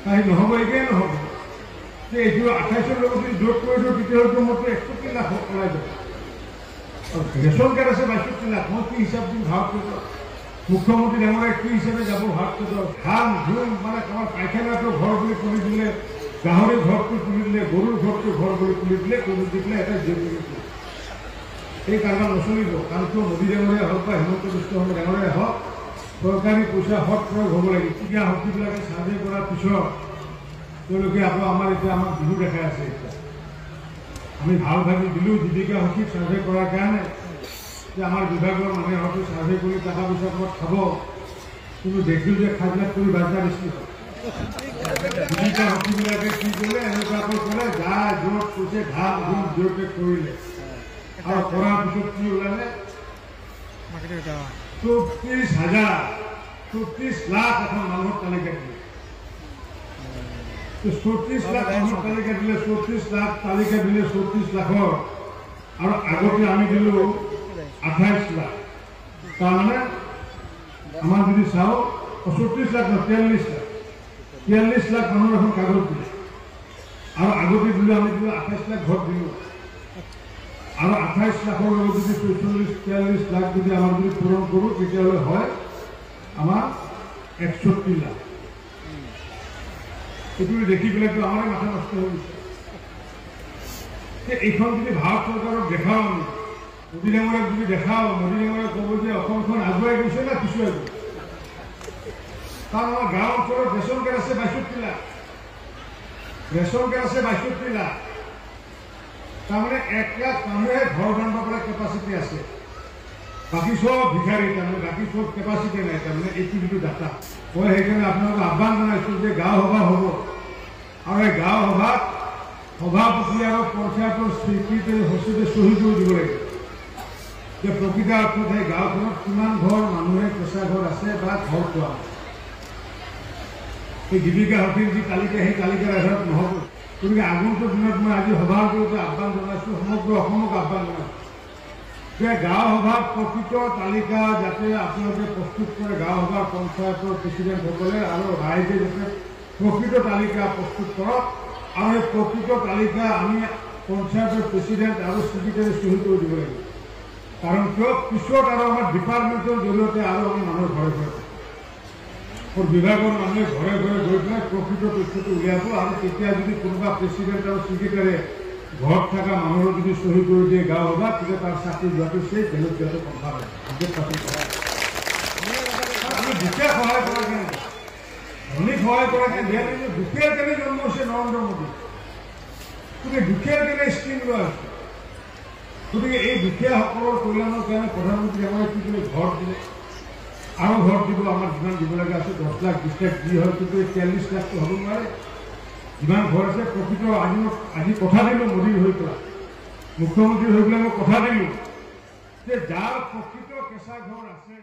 নহ'ব একেই নহ'ব যে এইটো 28ৰ লগত যদি যোগ কৰি দিওঁ তেতিয়াহ'লে মোৰ 61 লাখ ওলাই যাব। ৰেচন কাৰ্ড আছে 62 লাখ, মই কি হিচাপ দিম ভাৰত? মুখ্যমন্ত্ৰী ডাঙৰে কি হিচাপে যাব ভাৰত? ধান ধুম মানে কাৰোবাৰ পাইখানাটো ঘৰ বুলি খুলি দিলে, গাহৰি ঘৰটো খুলি দিলে, গৰুৰ ঘৰটো ঘৰ বুলি খুলি দিলে, কৰি দি পেলাই এটা জিঅ' কৰি এই কাৰবাৰ নচলিব। কাৰণ কিয় মোদী ডাঙৰীয়া হওক বা হিমন্ত বিশ্ব শৰ্মা ডাঙৰীয়া হওক, চৰকাৰী পইচা সৎ প্ৰয়োগ হ'ব লাগে। ক্ৰীড়া শক্তিবিলাকে চাৰ্ভে কৰাৰ পিছত তেওঁলোকে আকৌ আমাক বিহু দেখাই আছে। এতিয়া আমি ভাল ভাবি দিলোঁ জীৱিকা সঠিক চাৰ্ভে কৰাৰ কাৰণে যে আমাৰ বিভাগৰ মানুহে হয়তো চাৰ্ভে কৰি টকা পইচা ক'ত খাব, কিন্তু দেখিলোঁ যে খাবিলাক কৰি বাজনা বেছি হয়। জীৱিকা শক্তিবিলাকে কি কৰিলে, এনেকুৱাকৈ ক'লে যা য'ত কৈছে ধান ধুম জোৰকে কৰিলে, আৰু কৰাৰ পিছত কি ওলালে 34 লাখ এখন মানুহৰ তালিকা দিলে। 34 লাখ মানুহৰ তালিকা দিলে, 34 লাখ তালিকা দিলে 34 লাখৰ, আৰু আগতে আমি দিলোঁ 28 লাখ। তাৰমানে আমাৰ যদি চাওঁ 34 লাখ নহয় 43 লাখ মানুহৰ এখন কাগজ দিলে, আৰু আগতে দিলোঁ আমি দিলোঁ 28 লাখ ভোট দিলোঁ, আৰু 28 লাখৰ লগত যদি 43 লাখ যদি আমাৰ যদি পূৰণ কৰোঁ তেতিয়াহ'লে হয় আমাৰ 61 লাখ। এইটো দেখি পেলাইতো আমাৰে মাথা নষ্ট হৈ গৈছে। এইখন যদি ভাৰত চৰকাৰক দেখাওঁ, আমি মোদী ডাঙৰীয়াক যদি দেখাওঁ, মোদী ডাঙৰীয়াক ক'ব যে অসমখন আগুৱাই গৈছে না পিছুৱাই গৈছে। কাৰণ আমাৰ গাঁও অঞ্চলত ৰেচন কাৰ্ড আছে 62 লাখ, ৰেচন কাৰ্ড আছে 62 লাখ। তাৰমানে 1 লাখ মানুহে ঘৰ বান্ধিব পৰা কেপাচিটি আছে, বাকী চব ভিখাৰী। তাৰমানে বাকী চব কেপাচিটি নাই। তাৰমানে এইটো যিটো ডাটা মই সেইকাৰণে আপোনালোকক আহ্বান জনাইছোঁ যে গাঁও সভা হ'ব, আৰু এই গাঁও সভাত সভাপতি আৰু পঞ্চায়তৰ স্বীকৃতি সচিবে চহী কৰি দিব লাগিব যে প্ৰকৃত অৰ্থত সেই গাঁওখনত কিমান ঘৰ মানুহে কেঁচা ঘৰ আছে বা ঘৰ পোৱা নাই। সেই জীৱিকা সখীৰ যি তালিকা, সেই তালিকাৰ আধাৰত নহ'ব। গতিকে আগন্তুক দিনত মই আজি সভাৰ জৰিয়তে আহ্বান জনাইছোঁ, সমগ্ৰ অসমক আহ্বান জনাইছোঁ যে গাঁও সভাত প্ৰকৃত তালিকা যাতে আপোনালোকে প্ৰস্তুত কৰে, গাঁও সভাৰ পঞ্চায়তৰ প্ৰেচিডেণ্টসকলে আৰু ৰাইজে যাতে প্ৰকৃত তালিকা প্ৰস্তুত কৰক, আৰু এই প্ৰকৃত তালিকা আমি পঞ্চায়তৰ প্ৰেচিডেণ্ট আৰু ছেক্ৰেটাৰী চহী কৰি দিব লাগিব। কাৰণ কিয় পিছত আৰু আমাৰ ডিপাৰ্টমেণ্টৰ জৰিয়তে আৰু আমি মানুহৰ ঘৰে ঘৰে বিভাগৰ মানুহে ঘৰে ঘৰে গৈ পেলাই প্ৰকৃত তথ্যটো উলিয়াব, আৰু তেতিয়া যদি কোনোবা প্ৰেচিডেণ্ট আৰু ছেক্ৰেটাৰীয়ে ঘৰত থকা মানুহৰ যদি চহী কৰি দিয়ে গাঁও সভাত, তেতিয়া তাৰ চাকৰি যোৱাটো সেই বেলেগ যোৱাটো কনফাৰ্ম হয়। আমি দুখীয়া সহায় কৰাকে নাই, ধনীক সহায় কৰাকে দিয়া নাই। দুখীয়াৰ কাৰণে জন্ম হৈছে নৰেন্দ্ৰ মোদী, গতিকে দুখীয়াৰ কাৰণে স্কিম লোৱা হৈছে। গতিকে এই দুখীয়াসকলৰ কল্যাণৰ কাৰণে প্ৰধানমন্ত্ৰী আমাক কি কৰি ঘৰ দিলে, আৰু ঘৰ দিব। আমাৰ যিমান দিব লগা আছে 10 লাখ 20 লাখ যি হয়, কিন্তু 43 লাখটো হ'ব নোৱাৰে। যিমান ঘৰ আছে প্ৰকৃত আজি কথা দিলোঁ মোদীৰ হৈ পেলাই, মুখ্যমন্ত্ৰী হৈ পেলাই মই কথা দিলোঁ যে যাৰ প্ৰকৃত কেঁচা ঘৰ আছে